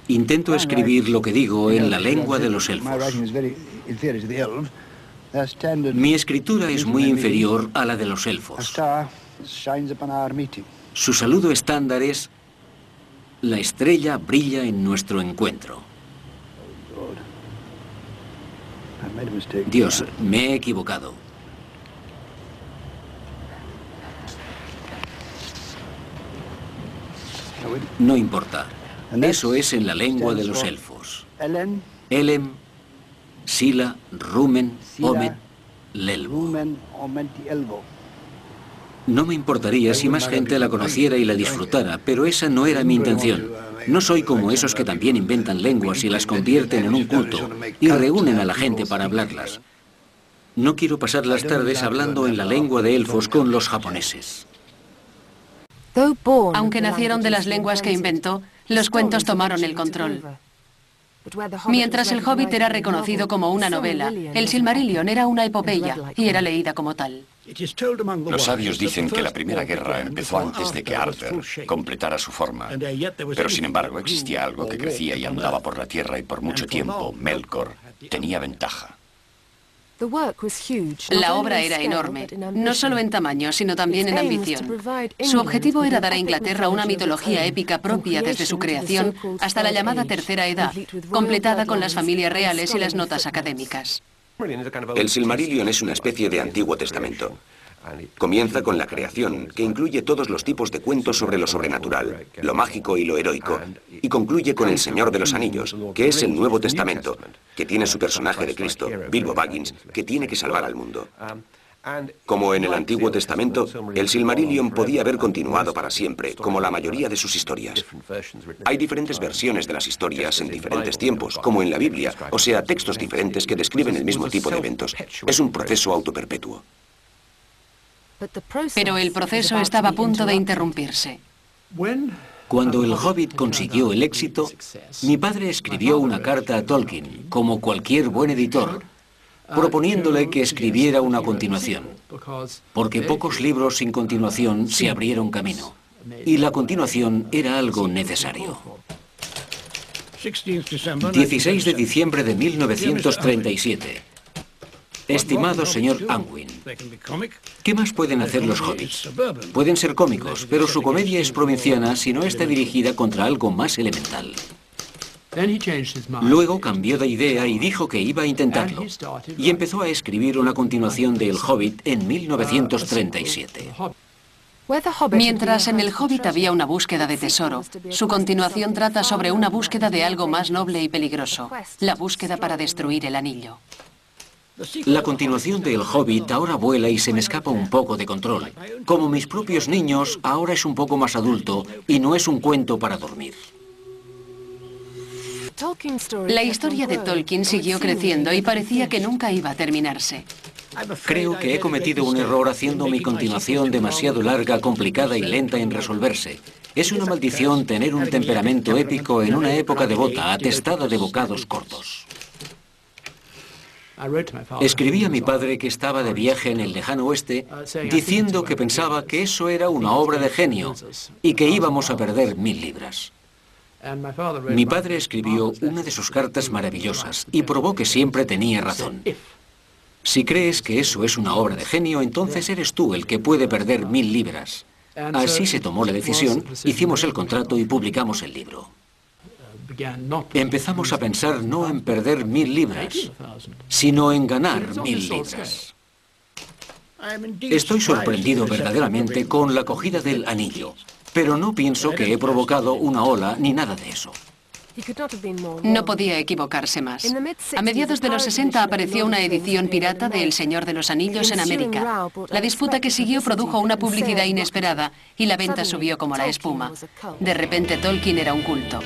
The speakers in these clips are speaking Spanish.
Intento escribir lo que digo en la lengua de los elfos. Mi escritura es muy inferior a la de los elfos. Su saludo estándar es: la estrella brilla en nuestro encuentro. Dios, me he equivocado. No importa. Eso es en la lengua de los elfos. Elem, Sila, Rumen, Omet, Lelvo. No me importaría si más gente la conociera y la disfrutara, pero esa no era mi intención. No soy como esos que también inventan lenguas y las convierten en un culto y reúnen a la gente para hablarlas. No quiero pasar las tardes hablando en la lengua de elfos con los japoneses. Aunque nacieron de las lenguas que inventó, los cuentos tomaron el control. Mientras el Hobbit era reconocido como una novela, el Silmarillion era una epopeya y era leída como tal. Los sabios dicen que la Primera Guerra empezó antes de que Arthur completara su forma. Pero sin embargo existía algo que crecía y andaba por la tierra y por mucho tiempo Melkor tenía ventaja. La obra era enorme, no solo en tamaño, sino también en ambición. Su objetivo era dar a Inglaterra una mitología épica propia desde su creación hasta la llamada Tercera Edad, completada con las familias reales y las notas académicas. El Silmarillion es una especie de Antiguo Testamento. Comienza con la creación, que incluye todos los tipos de cuentos sobre lo sobrenatural, lo mágico y lo heroico, y concluye con El Señor de los Anillos, que es el Nuevo Testamento, que tiene su personaje de Cristo, Bilbo Baggins, que tiene que salvar al mundo. Como en el Antiguo Testamento, el Silmarillion podía haber continuado para siempre, como la mayoría de sus historias. Hay diferentes versiones de las historias en diferentes tiempos, como en la Biblia, o sea, textos diferentes que describen el mismo tipo de eventos. Es un proceso autoperpetuo. Pero el proceso estaba a punto de interrumpirse. Cuando el Hobbit consiguió el éxito, mi padre escribió una carta a Tolkien, como cualquier buen editor, proponiéndole que escribiera una continuación, porque pocos libros sin continuación se abrieron camino, y la continuación era algo necesario. 16 de diciembre de 1937. Estimado señor Anguin, ¿qué más pueden hacer los hobbits? Pueden ser cómicos, pero su comedia es provinciana si no está dirigida contra algo más elemental. Luego cambió de idea y dijo que iba a intentarlo, y empezó a escribir una continuación de El Hobbit en 1937. Mientras en El Hobbit había una búsqueda de tesoro, su continuación trata sobre una búsqueda de algo más noble y peligroso, la búsqueda para destruir el anillo. La continuación de El Hobbit ahora vuela y se me escapa un poco de control. Como mis propios niños, ahora es un poco más adulto y no es un cuento para dormir. La historia de Tolkien siguió creciendo y parecía que nunca iba a terminarse. Creo que he cometido un error haciendo mi continuación demasiado larga, complicada y lenta en resolverse. Es una maldición tener un temperamento épico en una época devota, atestada de bocados cortos. Escribí a mi padre que estaba de viaje en el lejano oeste, diciendo que pensaba que eso era una obra de genio y que íbamos a perder 1000 libras. Mi padre escribió una de sus cartas maravillosas y probó que siempre tenía razón. Si crees que eso es una obra de genio, entonces eres tú el que puede perder 1000 libras. Así se tomó la decisión, hicimos el contrato y publicamos el libro. Empezamos a pensar no en perder 1000 libras, sino en ganar 1000 libras. Estoy sorprendido verdaderamente con la acogida del anillo, pero no pienso que he provocado una ola ni nada de eso. No podía equivocarse más. A mediados de los 60 apareció una edición pirata de El Señor de los Anillos en América. La disputa que siguió produjo una publicidad inesperada y la venta subió como la espuma. De repente Tolkien era un culto.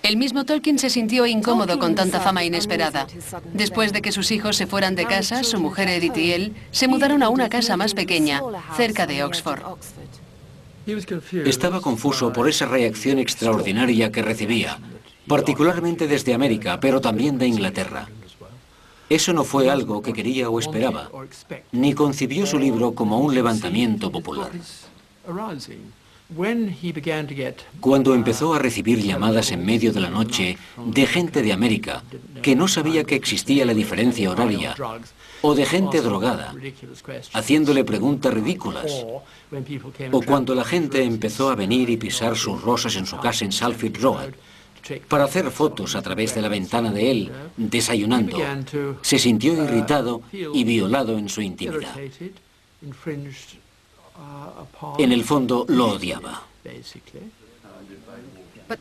El mismo Tolkien se sintió incómodo con tanta fama inesperada. Después de que sus hijos se fueran de casa, su mujer Edith y él se mudaron a una casa más pequeña, cerca de Oxford. Estaba confuso por esa reacción extraordinaria que recibía, particularmente desde América, pero también de Inglaterra. Eso no fue algo que quería o esperaba, ni concibió su libro como un levantamiento popular. Cuando empezó a recibir llamadas en medio de la noche de gente de América que no sabía que existía la diferencia horaria, o de gente drogada, haciéndole preguntas ridículas, o cuando la gente empezó a venir y pisar sus rosas en su casa en Salford Road, para hacer fotos a través de la ventana de él, desayunando, se sintió irritado y violado en su intimidad. En el fondo lo odiaba.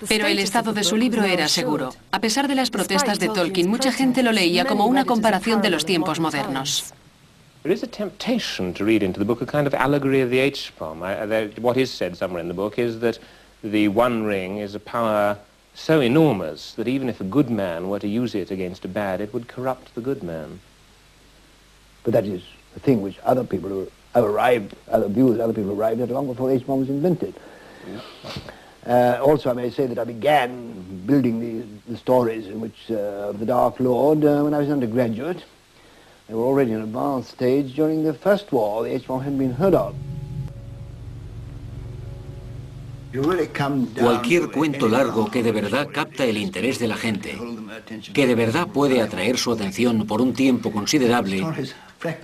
Pero el estado de su libro era seguro. A pesar de las protestas de Tolkien, mucha gente lo leía como una comparación de los tiempos modernos. There is a temptation to read into the book a kind of allegory of the H-bomb. What is said somewhere in the book is that the One Ring is a power so enormous that even if a good man were to use it against a bad, it would corrupt the good man. But that is a thing which other people have arrived, other views, other people arrived at long before H-bomb was invented. Also, I may say that I began building the stories in which of the Dark Lord when I was undergraduate. They were already in an advanced stage. During the First War, the H-bomb hadn't been heard of. Cualquier cuento largo que de verdad capta el interés de la gente, que de verdad puede atraer su atención por un tiempo considerable,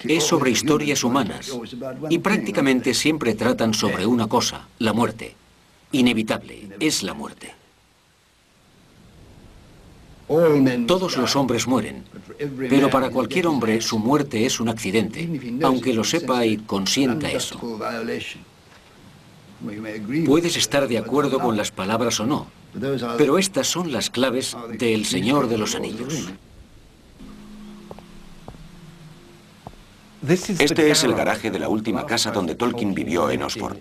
es sobre historias humanas, y prácticamente siempre tratan sobre una cosa, la muerte. Inevitable, es la muerte. Todos los hombres mueren, pero para cualquier hombre su muerte es un accidente, aunque lo sepa y consienta eso. Puedes estar de acuerdo con las palabras o no, pero estas son las claves del Señor de los Anillos. Este es el garaje de la última casa donde Tolkien vivió en Oxford.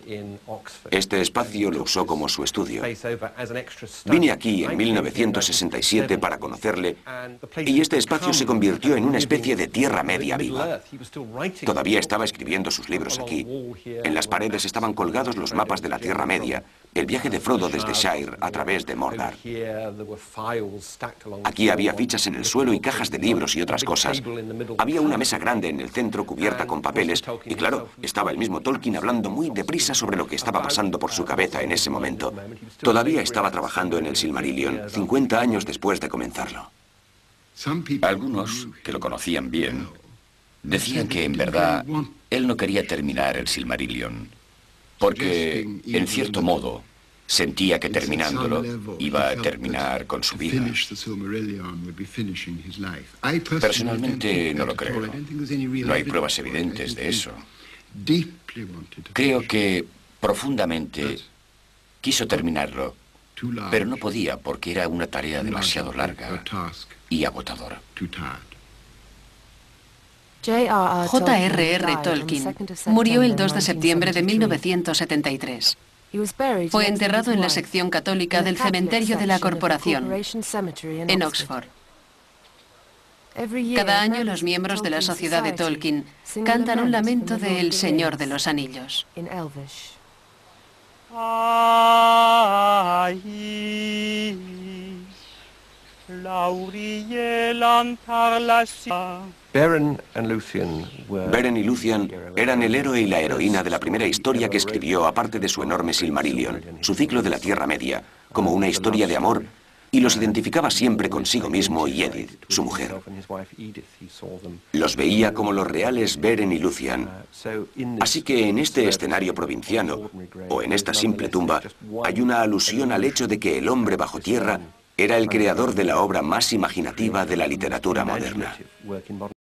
Este espacio lo usó como su estudio. Vine aquí en 1967 para conocerle y este espacio se convirtió en una especie de Tierra Media viva. Todavía estaba escribiendo sus libros aquí. En las paredes estaban colgados los mapas de la Tierra Media, el viaje de Frodo desde Shire a través de Mordor. Aquí había fichas en el suelo y cajas de libros y otras cosas. Había una mesa grande en el centro cubierta con papeles y claro, estaba el mismo Tolkien hablando muy deprisa sobre lo que estaba pasando por su cabeza en ese momento. Todavía estaba trabajando en el Silmarillion, 50 años después de comenzarlo. Algunos, que lo conocían bien, decían que en verdad él no quería terminar el Silmarillion, porque, en cierto modo, sentía que terminándolo iba a terminar con su vida. Personalmente no lo creo. No hay pruebas evidentes de eso. Creo que profundamente quiso terminarlo, pero no podía porque era una tarea demasiado larga y agotadora. J.R.R. Tolkien murió el 2 de septiembre de 1973. Fue enterrado en la sección católica del cementerio de la Corporación, en Oxford. Cada año los miembros de la Sociedad de Tolkien cantan un lamento de El Señor de los Anillos. Beren y Luthien eran el héroe y la heroína de la primera historia que escribió, aparte de su enorme Silmarillion, su ciclo de la Tierra Media, como una historia de amor, y los identificaba siempre consigo mismo y Edith, su mujer. Los veía como los reales Beren y Luthien. Así que en este escenario provinciano, o en esta simple tumba, hay una alusión al hecho de que el hombre bajo tierra era el creador de la obra más imaginativa de la literatura moderna.